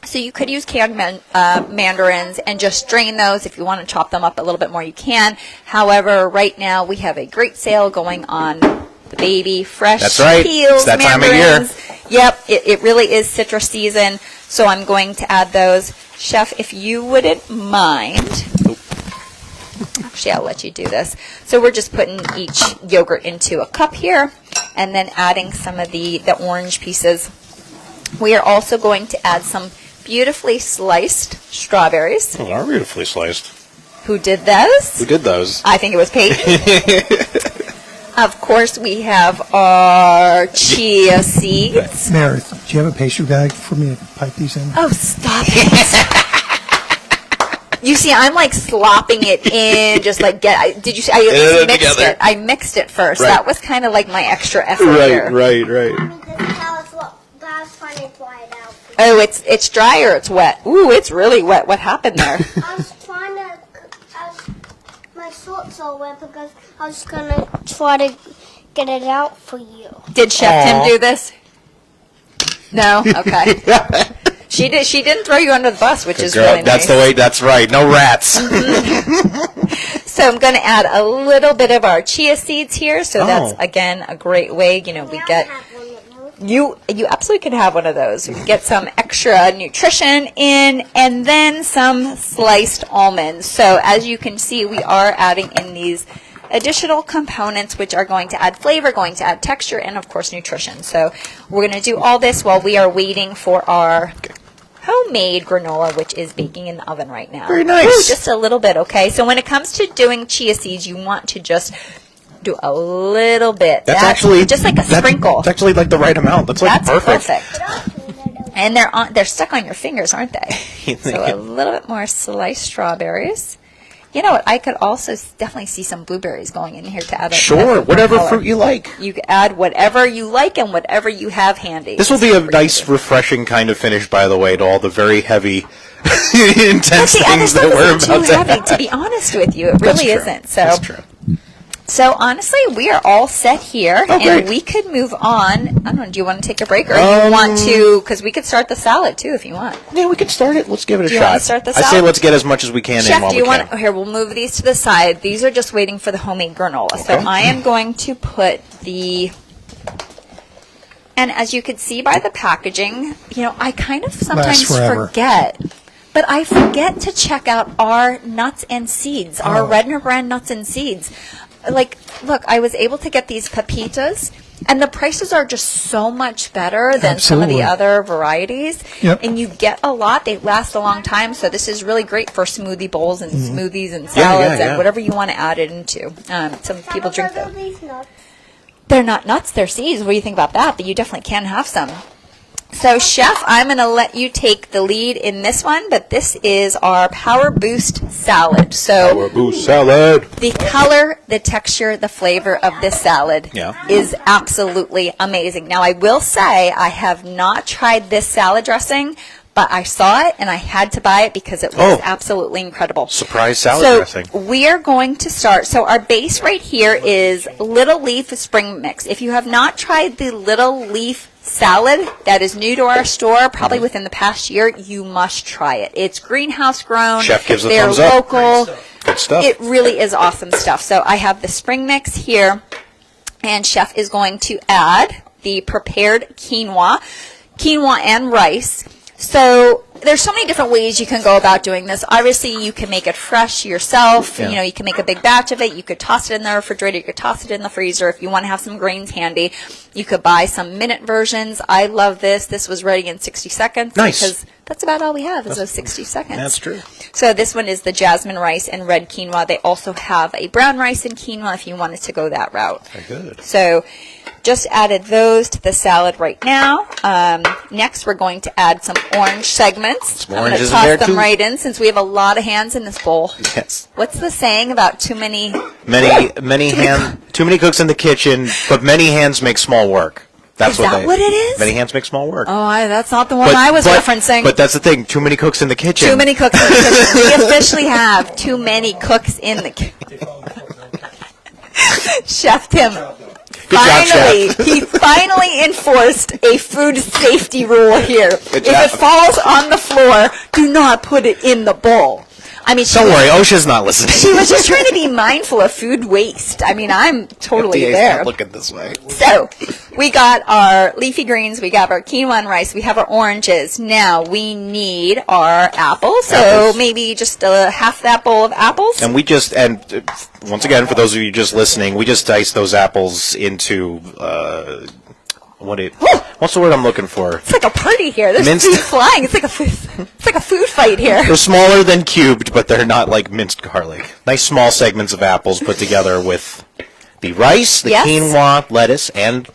So you could use canned mandarins and just drain those. If you want to chop them up a little bit more, you can. However, right now we have a great sale going on the baby fresh That's right. peels. It's that time of mandarins. Yep, it really is citrus season. So I'm going to add those. Chef, if you wouldn't mind. Actually, I'll let you do this. So we're just putting each yogurt into a cup here and then adding some of the orange pieces. We are also going to add some beautifully sliced strawberries. Those are beautifully sliced. Who did those? Who did those? I think it was Peyton. Of course, we have our chia seeds. Meredith, do you have a pastry bag for me to pipe these in? Oh, stop it. You see, I'm like slopping it in, just like did you see? I at least mixed it. I mixed it first. Right. That was kind of like my extra effort here. Right. Oh, it's dry or it's wet? Ooh, it's really wet. What happened there? I was trying to, my shorts are wet because I was going to try to get it out for you. Did Chef Tim do this? No? Okay. She didn't throw you under the bus, which is really nice. That's the way, that's right. No rats. So I'm going to add a little bit of our chia seeds here. So that's, again, a great way. You know, we get... You absolutely can have one of those. You get some extra nutrition in, and then some sliced almonds. So as you can see, we are adding in these additional components which are going to add flavor, going to add texture, and of course nutrition. So we're going to do all this while we are waiting for our homemade granola, which is baking in the oven right now. Very nice. Ooh, just a little bit, okay? So when it comes to doing chia seeds, you want to just do a little bit. That's actually just like a sprinkle. It's actually like the right amount. That's like perfect. And they're stuck on your fingers, aren't they? So a little bit more sliced strawberries. You know what? I could also definitely see some blueberries going in here to add. Sure, whatever fruit you like. You can add whatever you like and whatever you have handy. This will be a nice, refreshing kind of finish, by the way, to all the very heavy, intense things that we're about to have. To be honest with you, it really isn't. So. That's true. So honestly, we are all set here, and we could move on. I don't know. Do you want to take a break, or do you want to? Because we could start the salad too, if you want. Yeah, we could start it. Let's give it a Do you shot. want to start the salad? I say let's get as much as we can Chef, in while do you we want? can. Here, we'll move these to the side. These are just waiting for the homemade granola. So I am going to put the. And as you can see by the packaging, you know, I kind of sometimes forget. But I forget to check out our nuts and seeds, our Redner brand nuts and seeds. Like, look, I was able to get these pepitas, and the prices are just so much better than some of the other varieties. Yep. And you get a lot. They last a long time, so this is really great for smoothie bowls and smoothies and salads and whatever you want to add it into. Some people drink them. They're not nuts, they're seeds. What do you think about that? But you definitely can have some. So, Chef, I'm going to let you take the lead in this one, but this is our Power Boost salad. So, Power Boost salad. The color, the texture, the flavor of this salad is absolutely amazing. Now, I will say I have not tried this salad dressing, but I saw it and I had to buy it because it was absolutely incredible. Surprise salad dressing. We are going to start. So our base right here is Little Leaf Spring Mix. If you have not tried the Little Leaf salad that is new to our store, probably within the past year, you must try it. It's greenhouse grown. Chef gives a They're thumbs local. up. Good stuff. It really is awesome stuff. So I have the spring mix here, and Chef is going to add the prepared quinoa and rice. So there's so many different ways you can go about doing this. Obviously, you can make it fresh yourself. Yeah. You know, you can make a big batch of it. You could toss it in the refrigerator. You could toss it in the freezer. If you want to have some grains handy, you could buy some minute versions. I love this. This was ready in 60 seconds. Nice. Because that's about all we have is those 60 seconds. That's true. So this one is the jasmine rice and red quinoa. They also have a brown rice and quinoa if you wanted to go that route. Very good. So just added those to the salad right now. Next, we're going to add some orange segments. Some I'm going to oranges in there, toss them too. right in since we have a lot of hands in this bowl. Yes. What's the saying about too many? Too many cooks in the kitchen, but many hands make small work. That's Is that what it is? Many hands make small work. Oh, that's not the one I was referencing. But that's the thing. Too many cooks in the kitchen. Too many cooks in the kitchen. We officially have too many cooks in the kitchen. Chef Tim. He finally enforced a food safety rule here. If it falls on the floor, do not put it in the bowl. I mean, Don't worry, OSHA's not listening. She was just trying to be mindful of food waste. I mean, I'm totally FDA's there. not looking this way. So, we got our leafy greens, we got our quinoa and rice, we have our oranges. Now, we need our apples, so maybe just a half that bowl of apples. And once again, for those of you just listening, we just diced those apples into, what's the word I'm looking for? It's like a party here. There's Minced- food flying. It's like a food fight here. They're smaller than cubed, but they're not like minced garlic. Nice small segments of apples put together with the rice, the quinoa, lettuce, and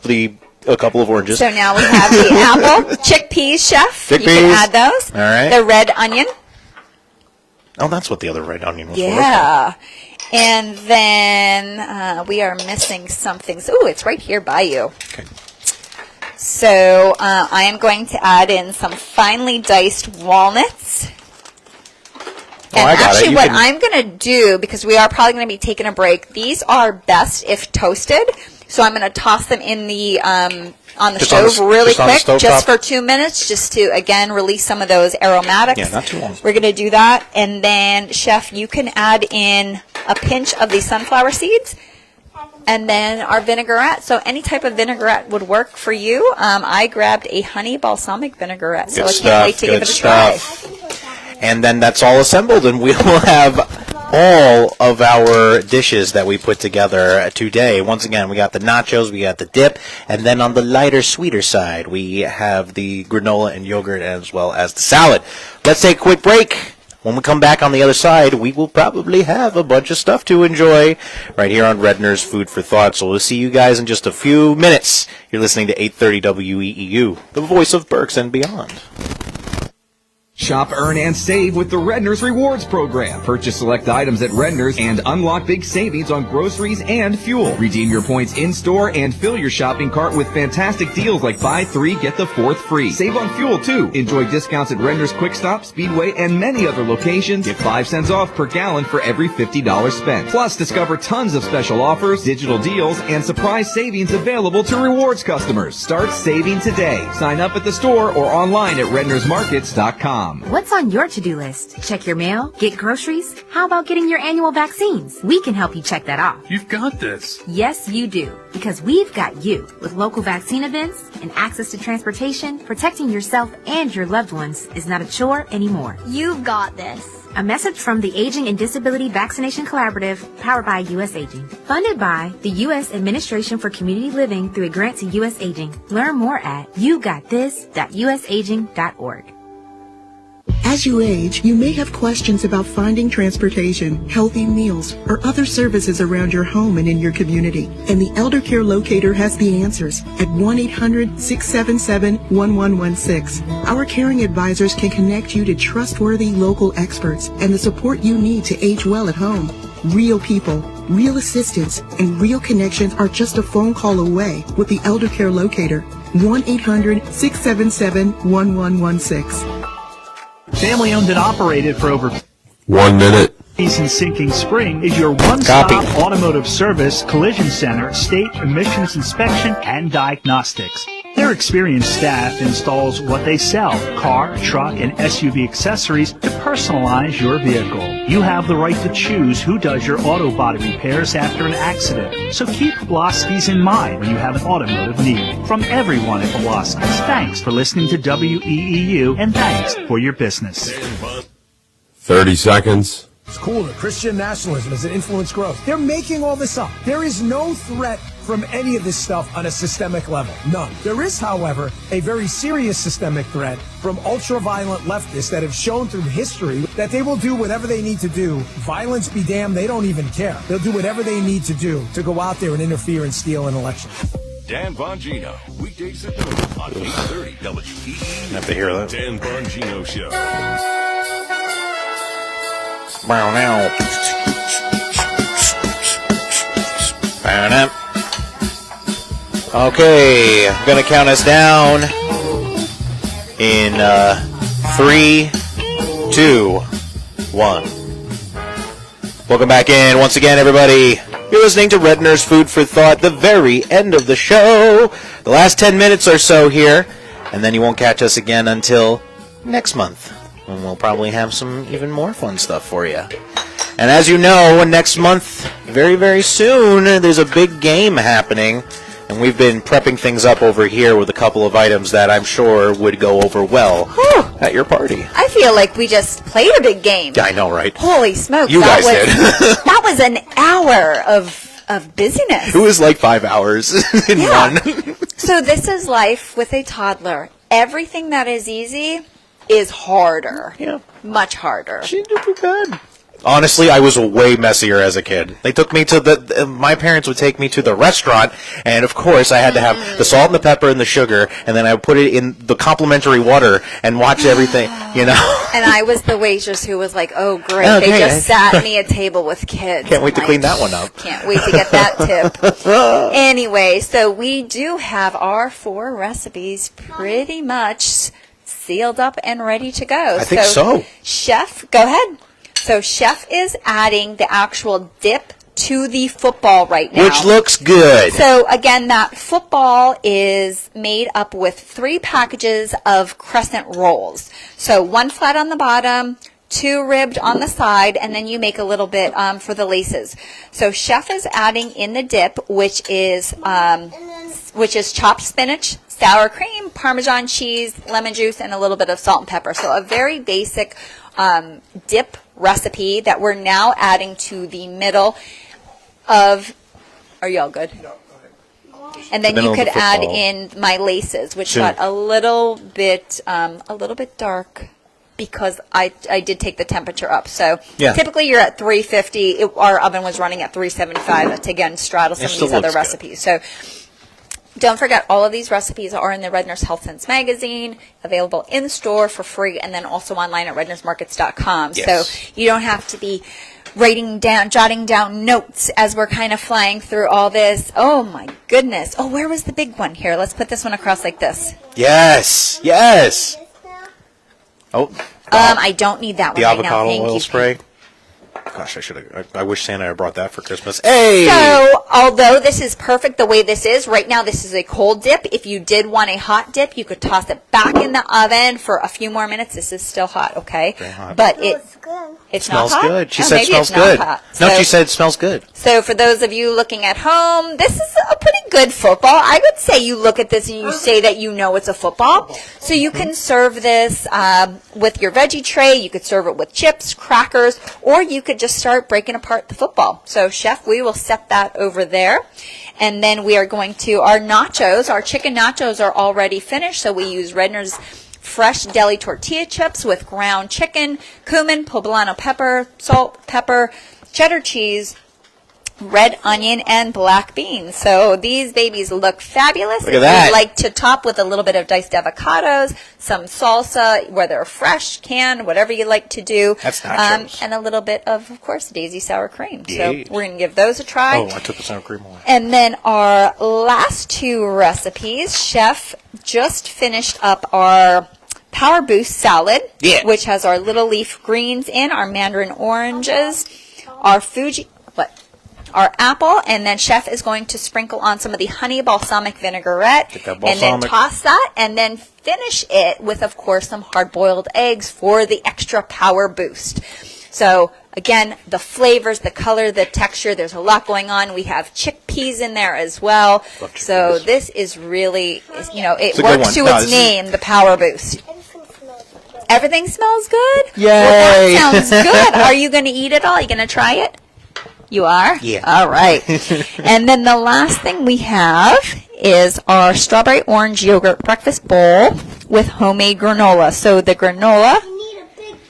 a couple of oranges. So now we have the apple, chickpeas, Chef. You can add those. All right. The red onion. Oh, that's what the other red onion was for. Yeah. And then we are missing something. Ooh, it's right here by you. Okay. So I am going to add in some finely diced walnuts. And actually what I'm going to do, because we are probably going to be taking a break, these are best if toasted. So I'm going to toss them in the on the stove really quick, just for 2 minutes, just to, again, release some of those aromatics. Yeah, not too long. We're going to do that. And then, Chef, you can add in a pinch of the sunflower seeds. And then our vinaigrette. So any type of vinaigrette would work for you. I grabbed a honey balsamic vinaigrette, so I can't wait to give it a try. And then that's all assembled, and we will have all of our dishes that we put together today. Once again, we got the nachos, we got the dip, and then on the lighter, sweeter side, we have the granola and yogurt as well as the salad. Let's take a quick break. When we come back on the other side, we will probably have a bunch of stuff to enjoy right here on Redner's Food for Thought. So we'll see you guys in just a few minutes. You're listening to 830 WEEU, the voice of Berks and beyond. Shop, earn, and save with the Redner's Rewards Program. Purchase select items at Redner's and unlock big savings on groceries and fuel. Redeem your points in-store and fill your shopping cart with fantastic deals like buy 3, get the 4th free. Save on fuel, too. Enjoy discounts at Redner's Quick Stop, Speedway, and many other locations. Get 5 cents off per gallon for every $50 spent. Plus, discover tons of special offers, digital deals, and surprise savings available to rewards customers. Start saving today. Sign up at the store or online at rednersmarkets.com. What's on your to-do list? Check your mail? Get groceries? How about getting your annual vaccines? We can help you check that off. You've got this. Yes, you do. Because we've got you. With local vaccine events and access to transportation, protecting yourself and your loved ones is not a chore anymore. You've got this. A message from the Aging and Disability Vaccination Collaborative, powered by U.S. Aging. Funded by the U.S. Administration for Community Living through a grant to U.S. Aging. Learn more at yougotthis.usaging.org. As you age, you may have questions about finding transportation, healthy meals, or other services around your home and in your community. And the Elder Care Locator has the answers at 1-800-677-1116. Our caring advisors can connect you to trustworthy local experts and the support you need to age well at home. Real people, real assistance, and real connections are just a phone call away with the Elder Care Locator. 1-800-677-1116. Family owned and operated for over 1 minute. in Sinking Spring is your one-stop automotive service, collision center, state emissions inspection, and diagnostics. Their experienced staff installs what they sell, car, truck, and SUV accessories to personalize your vehicle. You have the right to choose who does your auto body repairs after an accident. So keep Pulaski's in mind when you have an automotive need. From everyone at Pulaski's, thanks for listening to WEEU, and thanks for your business. 30 seconds. It's cool that Christian nationalism is an influence growth. They're making all this up. There is no threat from any of this stuff on a systemic level. None. There is, however, a very serious systemic threat from ultra-violent leftists that have shown through history that they will do whatever they need to do. Violence be damned, they don't even care. They'll do whatever they need to do to go out there and interfere and steal an election. Dan Bongino, weekdays at noon on 8:30 WEEU. Have to hear that. Dan Bongino Show. Wow, now. Okay, I'm going to count us down in 3, 2, 1. Welcome back in once again, everybody. You're listening to Redner's Food for Thought, the very end of the show. The last 10 minutes or so here, and then you won't catch us again until next month. And we'll probably have some even more fun stuff for you. And as you know, next month, very, very soon, there's a big game happening. And we've been prepping things up over here with a couple of items that I'm sure would go over well at your party. I feel like we just played a big game. Yeah, I know, right? Holy smokes. You guys did. That was an hour of busyness. It was like 5 hours in one. So this is life with a toddler. Everything that is easy is harder. Yeah. Much harder. She did pretty good. Honestly, I was way messier as a kid. They took me to my parents would take me to the restaurant, and of course I had to have the salt and the pepper and the sugar, and then I would put it in the complimentary water and watch everything, you know. And I was the waitress who was like, oh, great. Okay. They just sat me a table with kids. Can't wait to clean that one up. Can't wait to get that tip. Anyway, so we do have our 4 recipes pretty much sealed up and ready to go. I think so. Chef, go ahead. So Chef is adding the actual dip to the football right now. Which looks good. So again, that football is made up with 3 packages of crescent rolls. So 1 flat on the bottom, 2 ribbed on the side, and then you make a little bit for the laces. So Chef is adding in the dip, which is chopped spinach, sour cream, Parmesan cheese, lemon juice, and a little bit of salt and pepper. So a very basic dip recipe that we're now adding to the middle of. Are y'all good? And then you could add in my laces, which got a little bit dark because I did take the temperature up. So typically you're at 350. Our oven was running at 375 to again straddle some of these other recipes. So don't forget, all of these recipes are in the Redner's Health Sense magazine, available in store for free, and then also online at rednersmarkets.com. Yes. So you don't have to be jotting down notes as we're kind of flying through all this. Oh my goodness. Oh, where was the big one? Here, let's put this one across like this. Yes. Yes. Oh. I don't need that one the right now. avocado Thank oil you. spray. Gosh, I wish Santa had brought that for Christmas. Hey! So, although this is perfect the way this is, right now this is a cold dip. If you did want a hot dip, you could toss it back in the oven for a few more minutes. This is still hot, okay? Very hot. But It smells not hot? Good. She said maybe smells it's not good. hot. No, So- she said it smells good. So for those of you looking at home, this is a pretty good football. I would say you look at this and you say that you know it's a football. So you can serve this with your veggie tray. You could serve it with chips, crackers, or you could just start breaking apart the football. So Chef, we will set that over there. And then we are going to our nachos. Our chicken nachos are already finished. So we use Redner's fresh deli tortilla chips with ground chicken, cumin, poblano pepper, salt, pepper, cheddar cheese, red onion, and black beans. So these babies look fabulous. Look at that. If you'd like to top with a little bit of diced avocados, some salsa, whether fresh, canned, whatever you like to do. That's nachos. And a little bit of course, daisy sour cream. Yes. So we're going to give those a try. Oh, I took the sour cream away. And then our last 2 recipes, Chef just finished up our Power Boost salad, Yeah. which has our little leaf greens in, our mandarin oranges, our our apple, and then Chef is going to sprinkle on some of the honey balsamic vinaigrette, Get that and then balsamic. toss that, and then finish it with, of course, some hard-boiled eggs for the extra power boost. So, again, the flavors, the color, the texture, there's a lot going on. We have chickpeas in there as well. So this is really, it It's a good works one. to No, its this is- name, the power boost. Everything smells good? Yay! Well, that sounds good. Are you going to eat it all? Are you going to try it? You are? Yeah. All right. And then the last thing we have is our strawberry orange yogurt breakfast bowl with homemade granola. So the granola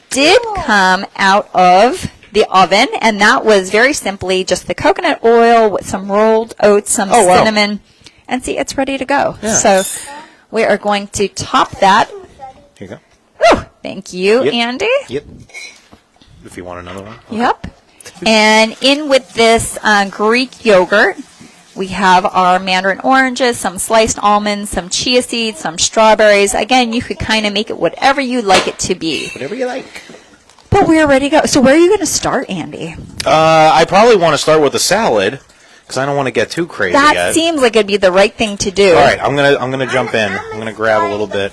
did come out of the oven, and that was very simply just the coconut oil with some rolled oats, some wow. cinnamon, and see, it's ready to go. Yeah. So we are going to top that. Here you go. Ooh, thank you, Yep. Andy. Yep. If you want another one. Yep. And in with this Greek yogurt, we have our mandarin oranges, some sliced almonds, some chia seeds, some strawberries. Again, you could kind of make it whatever you'd like it to be. Whatever you like. But we're ready to go. So where are you going to start, Andy? I probably want to start with a salad because I don't want to get too crazy That yet. seems like it'd be the right thing to do. All right, I'm gonna jump in. I'm gonna grab a little bit.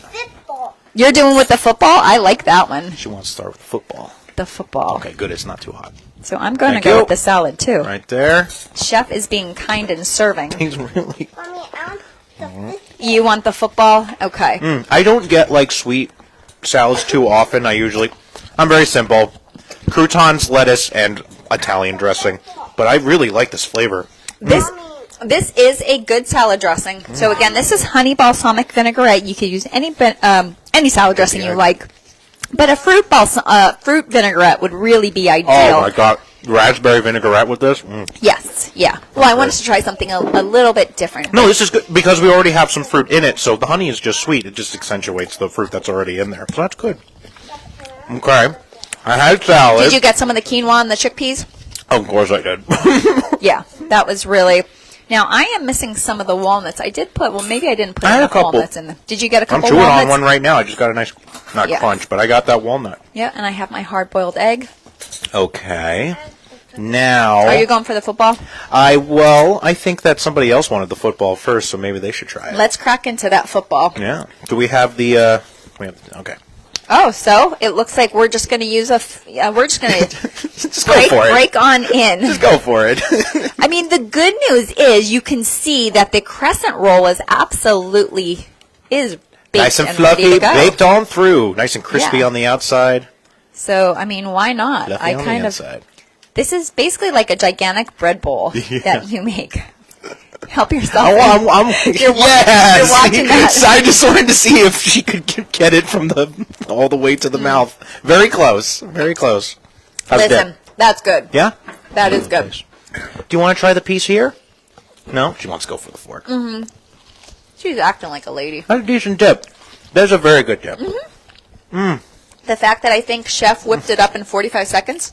You're doing with the football? I like that one. She wants to start with football. The football. Okay, good. It's not too hot. So I'm going to Thank go you. with the salad, too. Right there. Chef is being kind and serving. He's really. You want the football? Okay. I don't get like sweet salads too often. I'm very simple. Croutons, lettuce, and Italian dressing. But I really like this flavor. This is a good salad dressing. So again, this is honey balsamic vinaigrette. You could use any salad dressing you like, but a fruit vinaigrette would really be ideal. Oh my god, raspberry vinaigrette with this? Yes, yeah. Well, I wanted to try something a little bit different. No, this is good because we already have some fruit in it, so the honey is just sweet. It just accentuates the fruit that's already in there. So that's good. Okay. I had salad. Did you get some of the quinoa and the chickpeas? Oh, of course I did. Yeah, that was really. Now I am missing some of the walnuts. I did put. Well, maybe I didn't put I had a enough couple. walnuts in them. Did you get a I'm couple chewing walnuts? on one right now. I just got a nice, not Yeah. crunch, but I got that walnut. Yeah, and I have my hard-boiled egg. Okay. Now. Are you going for the football? I think that somebody else wanted the football first, so maybe they should try it. Let's crack into that football. Yeah. Do we have the? Okay. Oh, so it looks like we're just going to use we're just going to Just go for it. break on in. Just go for it. I mean, the good news is you can see that the crescent roll is baked Nice and ready fluffy, to go. baked on through, nice and crispy Yeah. on the outside. So, I mean, why not? Fluffy on the inside. This is basically like a gigantic bread bowl Yeah. that you make. Help yourself. Oh, You're yes. you're watching that. So I just wanted to see if she could get it from all the way to the mouth. Very close. Very close. How's Listen, that? that's good. Yeah? That is good. Do you want to try the piece here? No? She wants to go for the fork. Mm-hmm. She's acting like a lady. That's a decent dip. There's a very good dip. The fact that I think Chef whipped it up in 45 seconds,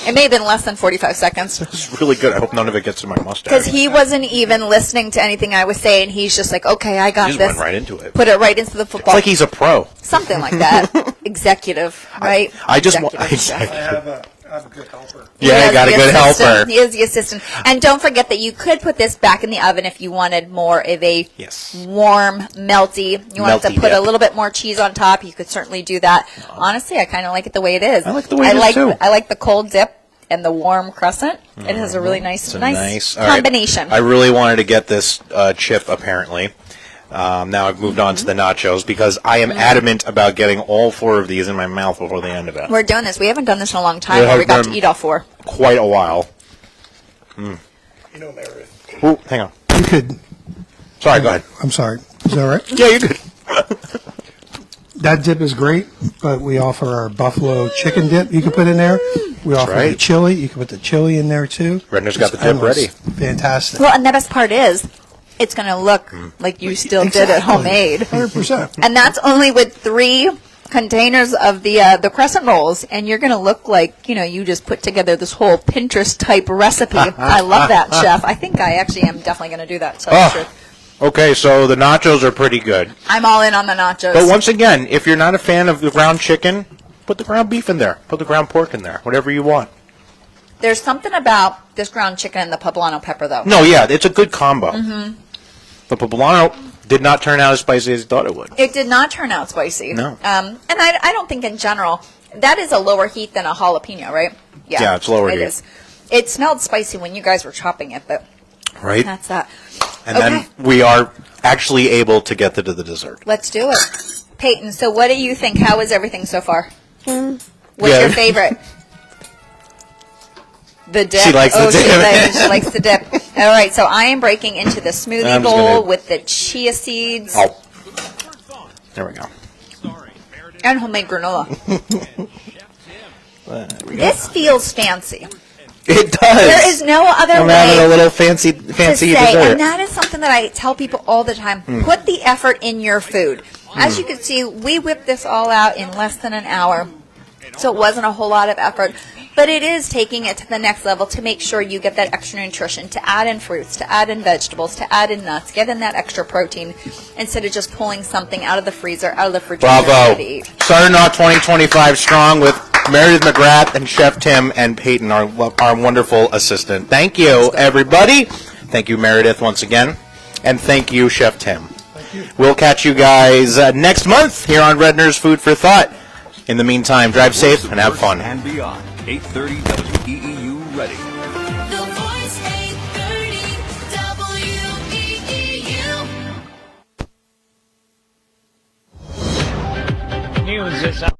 it may have been less than 45 seconds. It's really good. I hope none of it gets in my mustache. Because he wasn't even listening to anything I was saying. He's just like, okay, I got He just this. went right into it. Put it right into the football. It's like he's a pro. Something like that. Executive, right? I just want... Executive chef. I have a good helper. Yeah, you got a good helper. He is the assistant. And don't forget that you could put this back in the oven if you wanted more of a warm, melty. You wanted to Melty put a dip. little bit more cheese on top. You could certainly do that. Honestly, I kind of like it the way it is. I like the way it is, too. I like the cold dip and the warm crescent. It has a really nice, It's a nice all right. combination. I really wanted to get this chip, apparently. Now I've moved on to the nachos because I am adamant about getting all 4 of these in my mouth before the end of it. We're doing this. We haven't done this in a long time It where has we got to been eat all 4. Quite a while. You know, Meredith. Ooh, hang on. You could. Sorry, go ahead. I'm sorry. Is that all right? Yeah, you're good. That dip is great, but we offer our buffalo chicken dip you can put in there. We offer the right. chili. You can put the chili in there, too. Redner's got the It's dip endless. ready. Fantastic. Well, and the best part is, it's going to look like you still did it homemade. 100%. And that's only with 3 containers of the crescent rolls, and you're going to look like, you just put together this whole Pinterest type recipe. I love that, Chef. I think I actually am definitely going to do that. So Oh, Okay, so the nachos are pretty good. I'm all in on the nachos. But once again, if you're not a fan of the ground chicken, put the ground beef in there. Put the ground pork in there. Whatever you want. There's something about this ground chicken and the poblano pepper, though. No, yeah, it's a good combo. Mm-hmm. The poblano did not turn out as spicy as I thought it would. It did not turn out spicy. No. And I don't think in general, that is a lower heat than a jalapeno, right? Yeah, it's lower heat. It is. It smelled spicy when you guys were chopping it, but Right. that's that. And Okay. then we are actually able to get to the dessert. Let's do it. Peyton, so what do you think? How is everything so far? What's Yeah. your favorite? The dip. She likes the dip. She likes the dip. All right, so I am breaking into the smoothie I'm just bowl gonna- with the chia seeds Oh. There we go. and homemade granola. There we go. This feels fancy. It does. There is no other I'm way having a little fancy to fancy say, dessert. and that is something that I tell people all the time. Put the effort in your food. As you can see, we whipped this all out in less than an hour, so it wasn't a whole lot of effort. But it is taking it to the next level to make sure you get that extra nutrition, to add in fruits, to add in vegetables, to add in nuts, get in that extra protein, instead of just pulling something out of the freezer, out of the refrigerator. Bravo. to eat. Starting off 2025 strong with Meredith McGrath and Chef Tim and Peyton, our wonderful assistant. Thank you, everybody. Thank you, Meredith, once again. And thank you, Chef Tim. We'll catch you guys next month here on Redner's Food for Thought. In the meantime, drive safe and have fun. And beyond. 830 WEEU ready. The Voice 830 WEEU. News this hour.